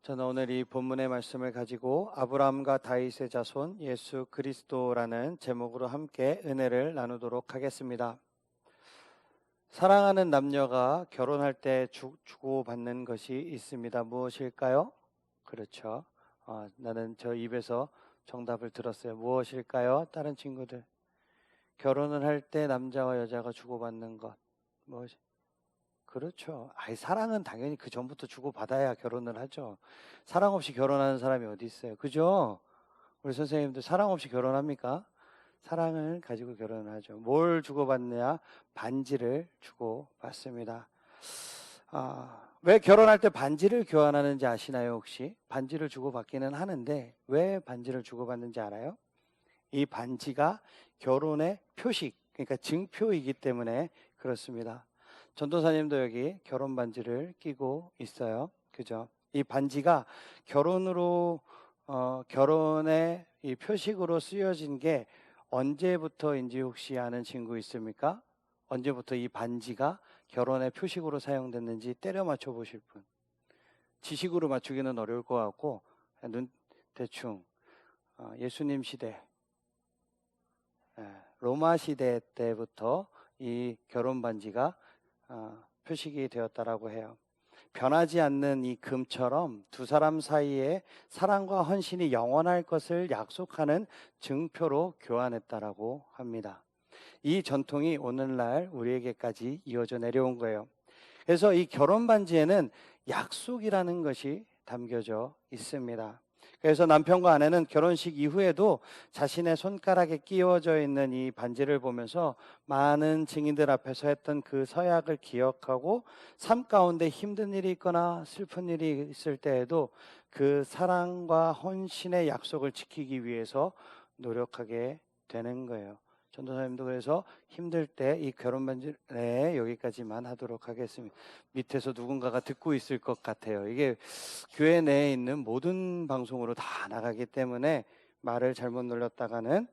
저는 오늘 이 본문의 말씀을 가지고 아브라함과 다윗의 자손 예수 그리스도라는 제목으로 함께 은혜를 나누도록 하겠습니다. 사랑하는 남녀가 결혼할 때 주고받는 것이 있습니다. 무엇일까요? 그렇죠. 나는 저 입에서 정답을 들었어요. 무엇일까요? 다른 친구들. 결혼을 할 때 남자와 여자가 주고받는 것. 무엇이? 그렇죠. 사랑은 당연히 그 전부터 주고받아야 결혼을 하죠. 사랑 없이 결혼하는 사람이 어디 있어요? 그죠? 우리 선생님들 사랑 없이 결혼합니까? 사랑을 가지고 결혼을 하죠. 뭘 주고받느냐? 반지를 주고받습니다. 왜 결혼할 때 반지를 교환하는지 아시나요, 혹시? 반지를 주고받기는 하는데 왜 반지를 주고받는지 알아요? 이 반지가 결혼의 표식, 그러니까 증표이기 때문에 그렇습니다. 전도사님도 여기 결혼 반지를 끼고 있어요. 그죠? 이 반지가 결혼의 이 표식으로 쓰여진 게 언제부터인지 혹시 아는 친구 있습니까? 언제부터 이 반지가 결혼의 표식으로 사용됐는지 때려 맞춰 보실 분. 지식으로 맞추기는 어려울 것 같고 대충 예수님 시대, 로마 시대 때부터 이 결혼 반지가 표식이 되었다라고 해요. 변하지 않는 이 금처럼 두 사람 사이에 사랑과 헌신이 영원할 것을 약속하는 증표로 교환했다라고 합니다. 이 전통이 오늘날 우리에게까지 이어져 내려온 거예요. 그래서 이 결혼 반지에는 약속이라는 것이 담겨져 있습니다. 그래서 남편과 아내는 결혼식 이후에도 자신의 손가락에 끼워져 있는 이 반지를 보면서 많은 증인들 앞에서 했던 그 서약을 기억하고 삶 가운데 힘든 일이 있거나 슬픈 일이 있을 때에도 그 사랑과 헌신의 약속을 지키기 위해서 노력하게 되는 거예요. 전도사님도 그래서 힘들 때 이 결혼 반지 여기까지만 하도록 하겠습니다. 밑에서 누군가가 듣고 있을 것 같아요. 이게 교회 내에 있는 모든 방송으로 다 나가기 때문에 말을 잘못 눌렀다가는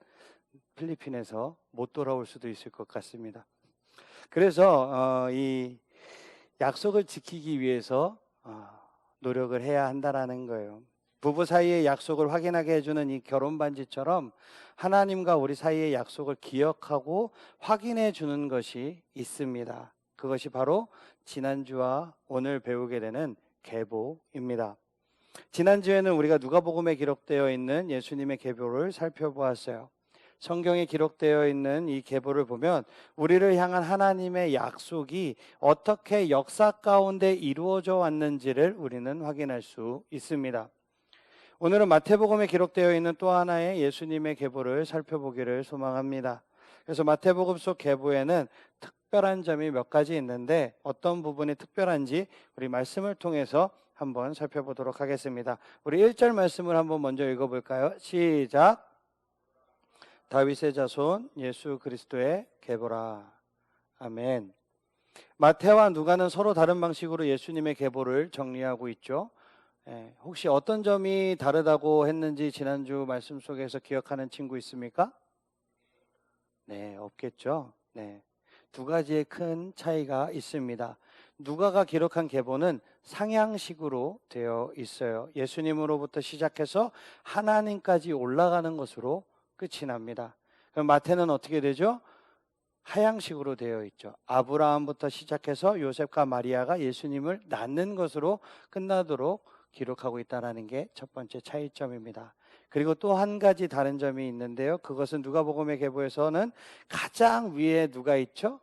필리핀에서 못 돌아올 수도 있을 것 같습니다. 그래서 이 약속을 지키기 위해서 노력을 해야 한다라는 거예요. 부부 사이의 약속을 확인하게 해주는 이 결혼 반지처럼 하나님과 우리 사이의 약속을 기억하고 확인해 주는 것이 있습니다. 그것이 바로 지난주와 오늘 배우게 되는 계보입니다. 지난주에는 우리가 누가복음에 기록되어 있는 예수님의 계보를 살펴보았어요. 성경에 기록되어 있는 이 계보를 보면 우리를 향한 하나님의 약속이 어떻게 역사 가운데 이루어져 왔는지를 우리는 확인할 수 있습니다. 오늘은 마태복음에 기록되어 있는 또 하나의 예수님의 계보를 살펴보기를 소망합니다. 그래서 마태복음 속 계보에는 특별한 점이 몇 가지 있는데 어떤 부분이 특별한지 우리 말씀을 통해서 한번 살펴보도록 하겠습니다. 우리 1절 말씀을 한번 먼저 읽어볼까요? 시작. 다윗의 자손 예수 그리스도의 계보라. 아멘. 마태와 누가는 서로 다른 방식으로 예수님의 계보를 정리하고 있죠. 혹시 어떤 점이 다르다고 했는지 지난주 말씀 속에서 기억하는 친구 있습니까? 네, 없겠죠. 네, 두 가지의 큰 차이가 있습니다. 누가가 기록한 계보는 상향식으로 되어 있어요. 예수님으로부터 시작해서 하나님까지 올라가는 것으로 끝이 납니다. 그럼 마태는 어떻게 되죠? 하향식으로 되어 있죠. 아브라함부터 시작해서 요셉과 마리아가 예수님을 낳는 것으로 끝나도록 기록하고 있다는 게 첫 번째 차이점입니다. 그리고 또 한 가지 다른 점이 있는데요. 그것은 누가복음의 계보에서는 가장 위에 누가 있죠?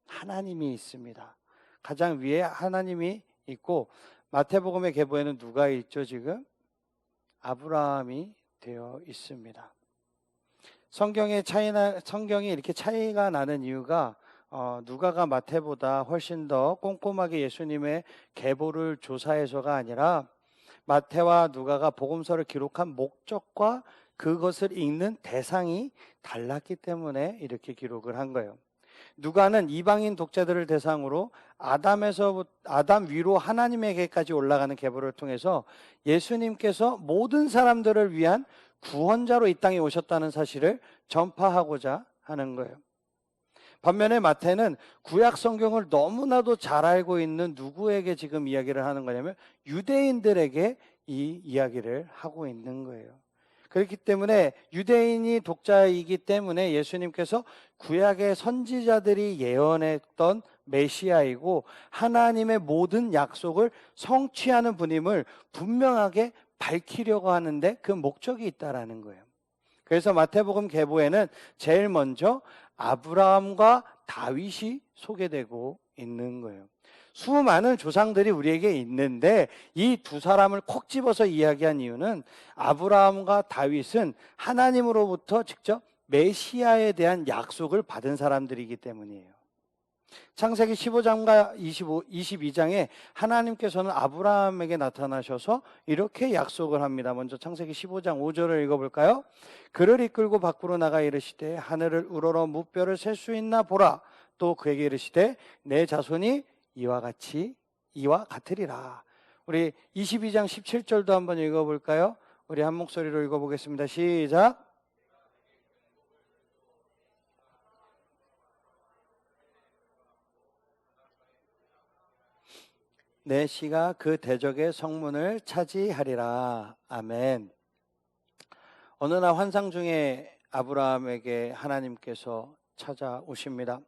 하나님이 있습니다. 가장 위에 하나님이 있고 마태복음의 계보에는 누가 있죠? 지금 아브라함이 되어 있습니다. 성경이 이렇게 차이가 나는 이유가 누가가 마태보다 훨씬 더 꼼꼼하게 예수님의 계보를 조사해서가 아니라 마태와 누가가 복음서를 기록한 목적과 그것을 읽는 대상이 달랐기 때문에 이렇게 기록을 한 거예요. 누가는 이방인 독자들을 대상으로 아담 위로 하나님에게까지 올라가는 계보를 통해서 예수님께서 모든 사람들을 위한 구원자로 이 땅에 오셨다는 사실을 전파하고자 하는 거예요. 반면에 마태는 구약 성경을 너무나도 잘 알고 있는 누구에게 지금 이야기를 하는 거냐면 유대인들에게 이 이야기를 하고 있는 거예요. 그렇기 때문에 유대인이 독자이기 때문에 예수님께서 구약의 선지자들이 예언했던 메시아이고 하나님의 모든 약속을 성취하는 분임을 분명하게 밝히려고 하는데 그 목적이 있다라는 거예요. 그래서 마태복음 계보에는 제일 먼저 아브라함과 다윗이 소개되고 있는 거예요. 수많은 조상들이 우리에게 있는데 이 두 사람을 콕 집어서 이야기한 이유는 아브라함과 다윗은 하나님으로부터 직접 메시아에 대한 약속을 받은 사람들이기 때문이에요. 창세기 15장과 22장에 하나님께서는 아브라함에게 나타나셔서 이렇게 약속을 합니다. 먼저 창세기 15장 5절을 읽어볼까요? 그를 이끌고 밖으로 나가 이르시되 하늘을 우러러 무뼈를 셀 수 있나 보라. 또 그에게 이르시되 내 자손이 이와 같으리라. 우리 22장 17절도 한번 읽어볼까요? 우리 한 목소리로 읽어보겠습니다. 시작. 내 씨가 그 대적의 성문을 차지하리라. 아멘. 어느 날 환상 중에 아브라함에게 하나님께서 찾아오십니다.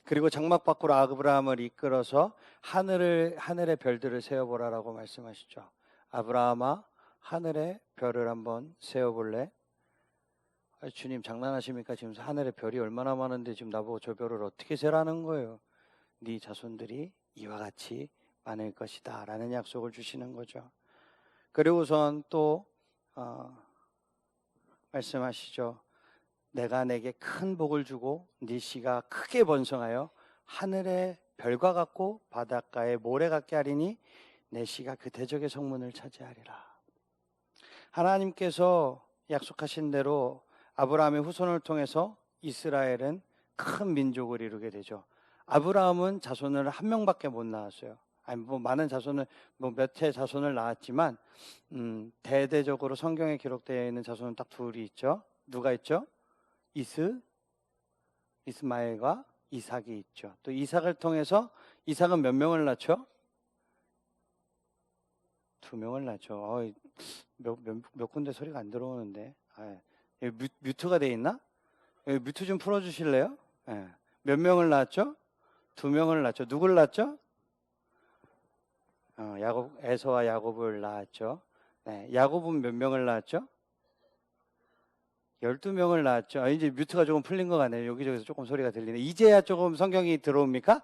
그리고 장막 밖으로 아브라함을 이끌어서 하늘의 별들을 세어보라라고 말씀하시죠. 아브라함아, 하늘의 별을 한번 세어볼래? 주님 장난하십니까? 지금 하늘에 별이 얼마나 많은데 지금 나보고 저 별을 어떻게 세라는 거예요? 네 자손들이 이와 같이 많을 것이다 라는 약속을 주시는 거죠. 그리고선 또 말씀하시죠. 내가 내게 큰 복을 주고 네 씨가 크게 번성하여 하늘의 별과 같고 바닷가의 모래 같게 하리니 내 씨가 그 대적의 성문을 차지하리라. 하나님께서 약속하신 대로 아브라함의 후손을 통해서 이스라엘은 큰 민족을 이루게 되죠. 아브라함은 자손을 한 명밖에 못 낳았어요. 아니 뭐 많은 자손을 몇 해 자손을 낳았지만 대대적으로 성경에 기록되어 있는 자손은 딱 둘이 있죠. 누가 있죠? 이스마엘과 이삭이 있죠. 또 이삭을 통해서 이삭은 몇 명을 낳죠? 2명을 낳죠. 몇 군데 소리가 안 들어오는데. 여기 뮤트가 돼 있나? 여기 뮤트 좀 풀어주실래요? 몇 명을 낳았죠? 2명을 낳죠. 누굴 낳았죠? 에서와 야곱을 낳았죠. 야곱은 몇 명을 낳았죠? 12명을 낳았죠. 이제 뮤트가 조금 풀린 것 같네요. 여기저기서 조금 소리가 들리네. 이제야 조금 성경이 들어옵니까?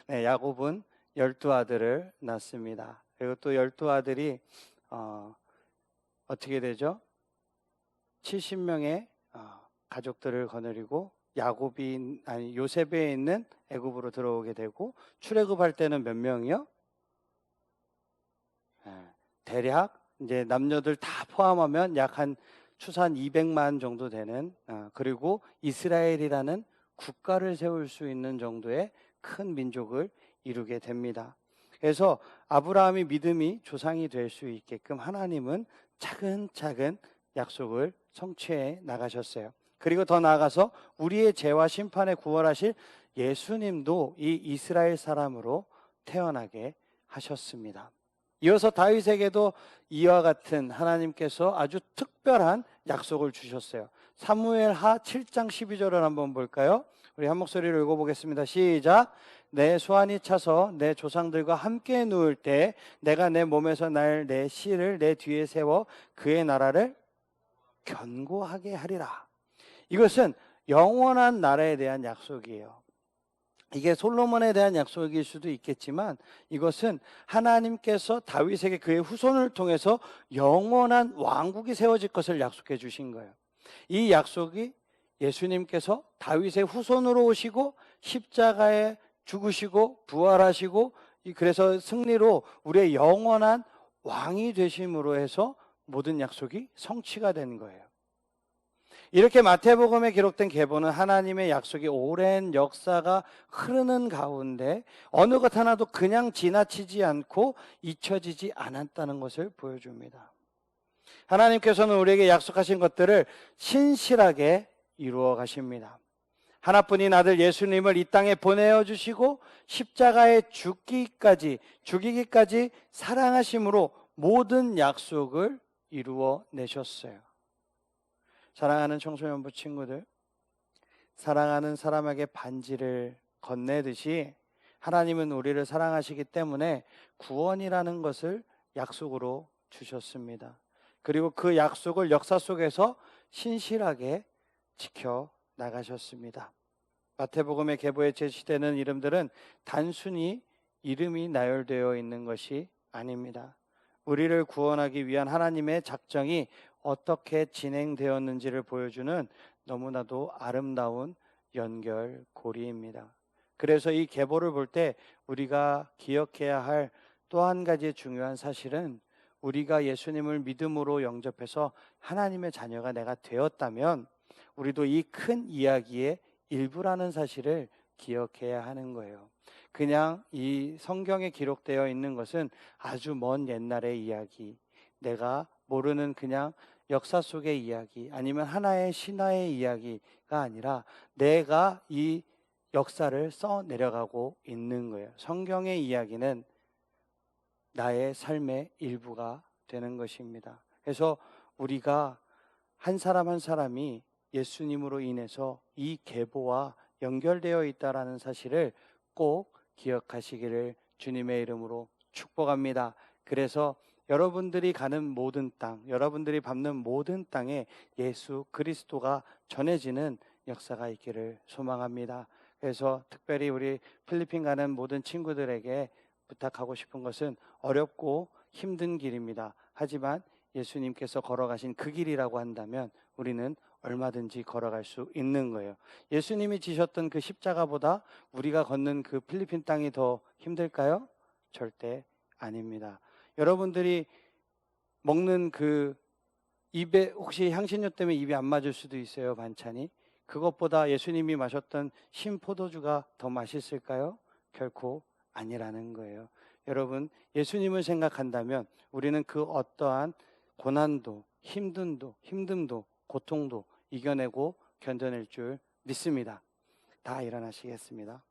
야곱은 12아들을 낳습니다. 그리고 또 12아들이 어떻게 되죠? 70명의 가족들을 거느리고 요셉에 있는 애굽으로 들어오게 되고 출애굽할 때는 몇 명이요? 대략 이제 남녀들 다 포함하면 약 한 추산 200만 정도 되는 그리고 이스라엘이라는 국가를 세울 수 있는 정도의 큰 민족을 이루게 됩니다. 그래서 아브라함이 믿음이 조상이 될 수 있게끔 하나님은 차근차근 약속을 성취해 나가셨어요. 그리고 더 나아가서 우리의 죄와 심판에 구원하실 예수님도 이 이스라엘 사람으로 태어나게 하셨습니다. 이어서 다윗에게도 이와 같은 하나님께서 아주 특별한 약속을 주셨어요. 사무엘하 7장 12절을 한번 볼까요? 우리 한 목소리로 읽어보겠습니다. 시작. 내 소환이 차서 내 조상들과 함께 누울 때 내가 내 몸에서 날 내 씨를 내 뒤에 세워 그의 나라를 견고하게 하리라. 이것은 영원한 나라에 대한 약속이에요. 이게 솔로몬에 대한 약속일 수도 있겠지만 이것은 하나님께서 다윗에게 그의 후손을 통해서 영원한 왕국이 세워질 것을 약속해 주신 거예요. 이 약속이 예수님께서 다윗의 후손으로 오시고 십자가에 죽으시고 부활하시고 그래서 승리로 우리의 영원한 왕이 되심으로 해서 모든 약속이 성취가 된 거예요. 이렇게 마태복음에 기록된 계보는 하나님의 약속이 오랜 역사가 흐르는 가운데 어느 것 하나도 그냥 지나치지 않고 잊혀지지 않았다는 것을 보여줍니다. 하나님께서는 우리에게 약속하신 것들을 신실하게 이루어 가십니다. 하나뿐인 아들 예수님을 이 땅에 보내어 주시고 십자가에 죽기까지 사랑하심으로 모든 약속을 이루어 내셨어요. 사랑하는 청소년부 친구들, 사랑하는 사람에게 반지를 건네듯이 하나님은 우리를 사랑하시기 때문에 구원이라는 것을 약속으로 주셨습니다. 그리고 그 약속을 역사 속에서 신실하게 지켜 나가셨습니다. 마태복음의 계보에 제시되는 이름들은 단순히 이름이 나열되어 있는 것이 아닙니다. 우리를 구원하기 위한 하나님의 작정이 어떻게 진행되었는지를 보여주는 너무나도 아름다운 연결고리입니다. 그래서 이 계보를 볼 때 우리가 기억해야 할 또 한 가지 중요한 사실은, 우리가 예수님을 믿음으로 영접해서 하나님의 자녀가 내가 되었다면 우리도 이 큰 이야기의 일부라는 사실을 기억해야 하는 거예요. 그냥 이 성경에 기록되어 있는 것은 아주 먼 옛날의 이야기, 내가 모르는 그냥 역사 속의 이야기, 아니면 하나의 신화의 이야기가 아니라 내가 이 역사를 써 내려가고 있는 거예요. 성경의 이야기는 나의 삶의 일부가 되는 것입니다. 그래서 우리가 한 사람 한 사람이 예수님으로 인해서 이 계보와 연결되어 있다라는 사실을 꼭 기억하시기를 주님의 이름으로 축복합니다. 그래서 여러분들이 가는 모든 땅, 여러분들이 밟는 모든 땅에 예수 그리스도가 전해지는 역사가 있기를 소망합니다. 그래서 특별히 우리 필리핀 가는 모든 친구들에게 부탁하고 싶은 것은 어렵고 힘든 길입니다. 하지만 예수님께서 걸어가신 그 길이라고 한다면 우리는 얼마든지 걸어갈 수 있는 거예요. 예수님이 지셨던 그 십자가보다 우리가 걷는 그 필리핀 땅이 더 힘들까요? 절대 아닙니다. 여러분들이 먹는 그 입에 혹시 향신료 때문에 입이 안 맞을 수도 있어요, 반찬이. 그것보다 예수님이 마셨던 신포도주가 더 맛있을까요? 결코 아니라는 거예요. 여러분, 예수님을 생각한다면 우리는 그 어떠한 고난도, 힘듦도, 고통도 이겨내고 견뎌낼 줄 믿습니다. 다 일어나시겠습니다.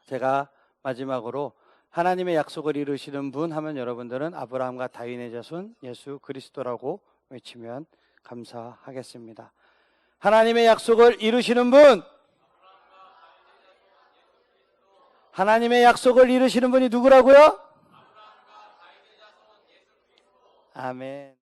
제가 마지막으로 하나님의 약속을 이루시는 분 하면 여러분들은 아브라함과 다윗의 자손 예수 그리스도라고 외치면 감사하겠습니다. 하나님의 약속을 이루시는 분, 하나님의 약속을 이루시는 분이 누구라고요? 아멘.